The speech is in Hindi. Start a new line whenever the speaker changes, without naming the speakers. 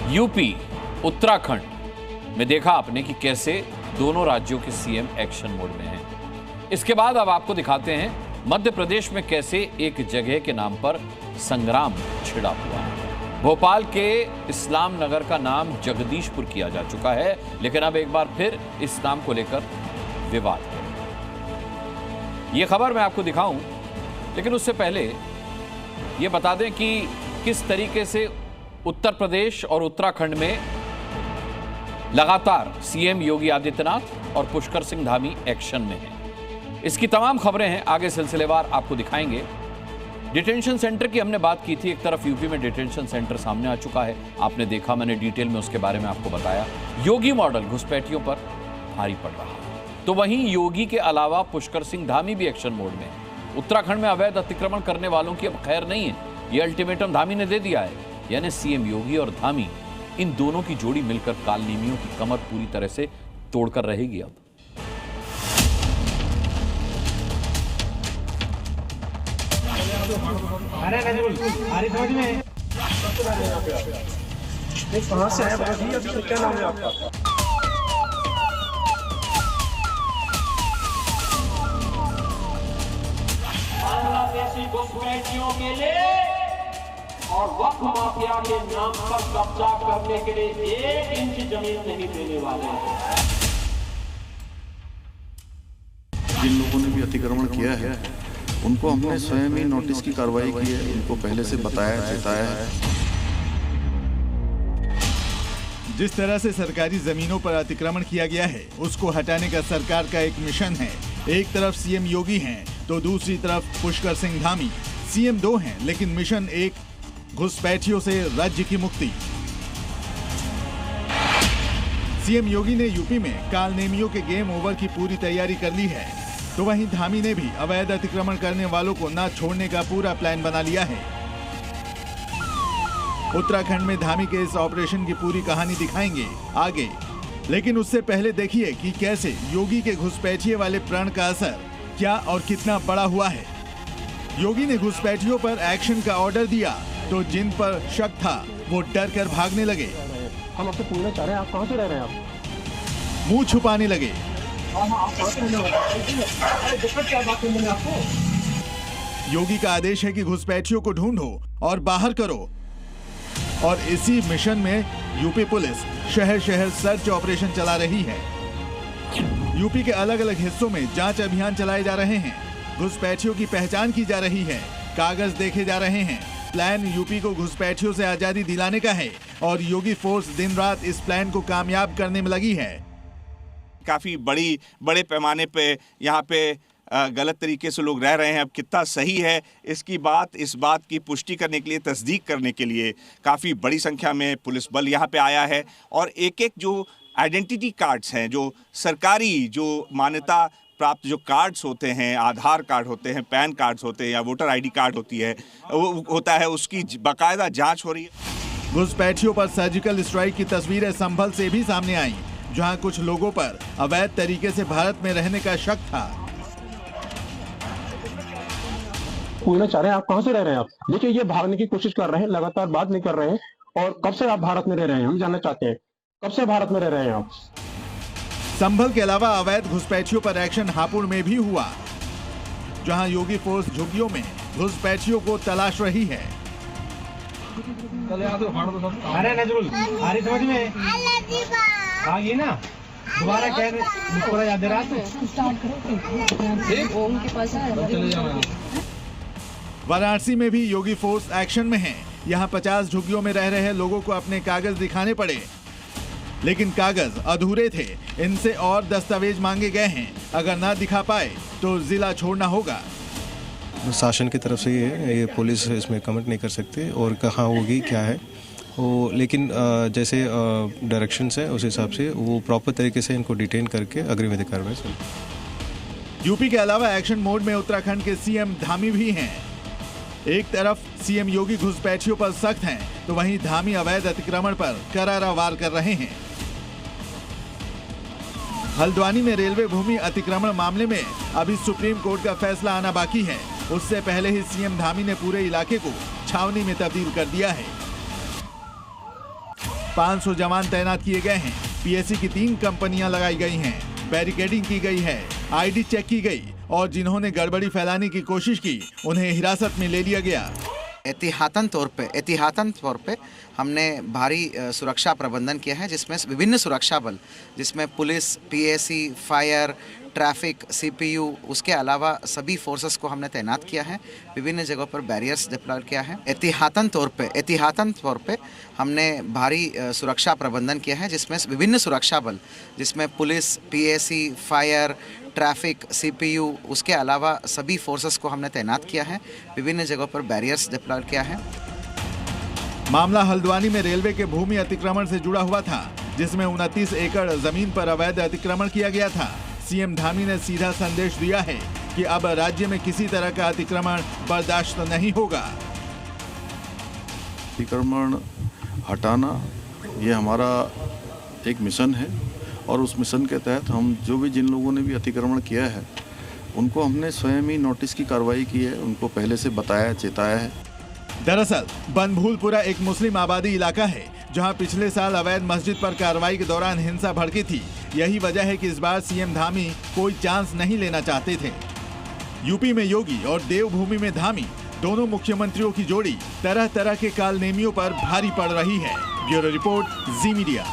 यूपी, उत्तराखंड में देखा आपने कि कैसे दोनों राज्यों के सीएम एक्शन मोड में हैं। इसके बाद अब आपको दिखाते हैं मध्य प्रदेश में कैसे एक जगह के नाम पर संग्राम छिड़ा हुआ है। भोपाल के इस्लाम नगर का नाम जगदीशपुर किया जा चुका है, लेकिन अब एक बार फिर इस नाम को लेकर विवाद है। यह खबर मैं आपको दिखाऊं, लेकिन उससे पहले यह बता दें कि किस तरीके से उत्तर प्रदेश और उत्तराखंड में लगातार सीएम योगी आदित्यनाथ और पुष्कर सिंह धामी एक्शन में हैं। इसकी तमाम खबरें हैं, आगे सिलसिलेवार आपको दिखाएंगे। डिटेंशन सेंटर की हमने बात की थी। एक तरफ यूपी में डिटेंशन सेंटर सामने आ चुका है, आपने देखा, मैंने डिटेल में उसके बारे में आपको बताया। योगी मॉडल घुसपैठियों पर भारी पड़ रहा है, तो वहीं योगी के अलावा पुष्कर सिंह धामी भी एक्शन मोड में है। उत्तराखंड में अवैध अतिक्रमण करने वालों की अब खैर नहीं है, यह अल्टीमेटम धामी ने दे दिया है। यानी सीएम योगी और धामी, इन दोनों की जोड़ी मिलकर कालनेमियों की कमर पूरी तरह से तोड़कर रहेगी। अब
समझ में कहां से है, अभी क्या नाम है आपका?
बांग्लादेशी घुसपैठियों के लिए और वक्फ माफिया के नाम पर कब्जा करने के लिए 1 इंच जमीन नहीं देने वाले हैं।
जिन लोगों ने भी अतिक्रमण किया है उनको हमने स्वयं ही नोटिस की कार्रवाई की है, उनको पहले से बताया चेताया है।
जिस तरह से सरकारी जमीनों पर अतिक्रमण किया गया है उसको हटाने का सरकार का एक मिशन है। एक तरफ सीएम योगी हैं तो दूसरी तरफ पुष्कर सिंह धामी। सीएम 2 हैं लेकिन मिशन एक, घुसपैठियों से राज्य की मुक्ति। सीएम योगी ने यूपी में कालनेमियों के गेम ओवर की पूरी तैयारी कर ली है, तो वहीं धामी ने भी अवैध अतिक्रमण करने वालों को न छोड़ने का पूरा प्लान बना लिया है। उत्तराखंड में धामी के इस ऑपरेशन की पूरी कहानी दिखाएंगे आगे, लेकिन उससे पहले देखिए कि कैसे योगी के घुसपैठिए वाले प्रण का असर क्या और कितना बड़ा हुआ है। योगी ने घुसपैठियों पर एक्शन का ऑर्डर दिया तो जिन पर शक था वो डर कर भागने लगे।
हम आपसे पूछना चाह रहे हैं, आप कहां से रह रहे हैं? आप
मुंह छुपाने लगे। योगी का आदेश है कि घुसपैठियों को ढूंढो और बाहर करो, और इसी मिशन में यूपी पुलिस शहर शहर सर्च ऑपरेशन चला रही है। यूपी के अलग अलग हिस्सों में जांच अभियान चलाए जा रहे हैं, घुसपैठियों की पहचान की जा रही है, कागज देखे जा रहे हैं। प्लान यूपी को घुसपैठियों से आजादी दिलाने का है और योगी फोर्स दिन रात इस प्लान को कामयाब करने में लगी है।
काफी बड़े पैमाने पे यहाँ पे गलत तरीके से लोग रह रहे हैं। अब कितना सही है इस बात की पुष्टि करने के लिए, तस्दीक करने के लिए काफ़ी बड़ी संख्या में पुलिस बल यहाँ पे आया है। और एक एक जो आइडेंटिटी कार्ड्स हैं, जो सरकारी जो मान्यता प्राप्त जो कार्ड्स होते हैं, आधार कार्ड होते हैं, पैन कार्ड्स होते हैं या वोटर आईडी कार्ड होता है, उसकी बाकायदा जाँच हो रही है।
घुसपैठियों पर सर्जिकल स्ट्राइक की तस्वीरें संभल से भी सामने आई, जहाँ कुछ लोगों पर अवैध तरीके से भारत में रहने का शक था।
पूछना चाह रहे हैं, आप कहां से रह रहे हैं? आप देखिए, ये भागने की कोशिश कर रहे हैं, लगातार बात नहीं कर रहे हैं। और कब से आप भारत में रह रहे हैं, हम जानना चाहते हैं, कब से भारत में रह रहे हैं आप?
संभल के अलावा अवैध घुसपैठियों पर एक्शन हापुड़ में भी हुआ, जहां योगी फोर्स झुग्गियों में घुसपैठियों को तलाश रही है।
अरे नजरुल, अरे समझ में आगे ना दोबारा क्या याद रहा है।
वाराणसी में भी योगी फोर्स एक्शन में है। यहाँ 50 झुग्गियों में रह रहे लोगों को अपने कागज दिखाने पड़े, लेकिन कागज अधूरे थे। इनसे और दस्तावेज मांगे गए हैं, अगर ना दिखा पाए तो जिला छोड़ना होगा।
शासन की तरफ से ये पुलिस इसमें कमेंट नहीं कर सकते और कहाँ होगी क्या है वो, लेकिन जैसे डायरेक्शंस है उस हिसाब से वो प्रॉपर तरीके से इनको डिटेन करके अग्रिम कार्रवाई।
यूपी के अलावा एक्शन मोड में उत्तराखंड के सीएम धामी भी हैं। एक तरफ सीएम योगी घुसपैठियों पर सख्त हैं, तो वहीं धामी अवैध अतिक्रमण पर करारा वार कर रहे हैं। हल्द्वानी में रेलवे भूमि अतिक्रमण मामले में अभी सुप्रीम कोर्ट का फैसला आना बाकी है। उससे पहले ही सीएम धामी ने पूरे इलाके को छावनी में तब्दील कर दिया है। 500 जवान तैनात किए गए हैं। पीएसी की 3 कंपनियां लगाई गई हैं, बैरिकेडिंग की गई है, आईडी चेक की गई और जिन्होंने गड़बड़ी फैलाने की कोशिश की उन्हें हिरासत में ले लिया गया।
एहतियातन तौर पे हमने भारी सुरक्षा प्रबंधन किया है, जिसमें विभिन्न सुरक्षा बल, जिसमें police, PAC, fire, traffic, CPU, उसके अलावा सभी फोर्सेस को हमने तैनात किया है। विभिन्न जगहों पर बैरियर्स डिप्लॉय किया है। एहतियातन तौर पे हमने भारी सुरक्षा प्रबंधन किया है, जिसमें विभिन्न सुरक्षा बल, जिसमें police, PAC, fire, traffic, CPU, उसके अलावा सभी फोर्सेस को हमने तैनात किया है। विभिन्न जगहों पर बैरियर्स डिप्लॉय किया है।
मामला हल्द्वानी में रेलवे के भूमि अतिक्रमण से जुड़ा हुआ था, जिसमें 29 एकड़ जमीन पर अवैध अतिक्रमण किया गया था। सीएम धामी ने सीधा संदेश दिया है कि अब राज्य में किसी तरह का अतिक्रमण बर्दाश्त नहीं होगा।
अतिक्रमण हटाना ये हमारा एक मिशन है और उस मिशन के तहत हम जिन लोगों ने भी अतिक्रमण किया है उनको हमने स्वयं ही नोटिस की कार्रवाई की है, उनको पहले से बताया, चेताया है।
दरअसल बनभूलपुरा एक मुस्लिम आबादी इलाका है, जहां पिछले साल अवैध मस्जिद पर कार्रवाई के दौरान हिंसा भड़की थी। यही वजह है कि इस बार सीएम धामी कोई चांस नहीं लेना चाहते थे। यूपी में योगी और देवभूमि में धामी, दोनों मुख्यमंत्रियों की जोड़ी तरह तरह के कालनेमियों पर भारी पड़ रही है। ब्यूरो रिपोर्ट, जी मीडिया।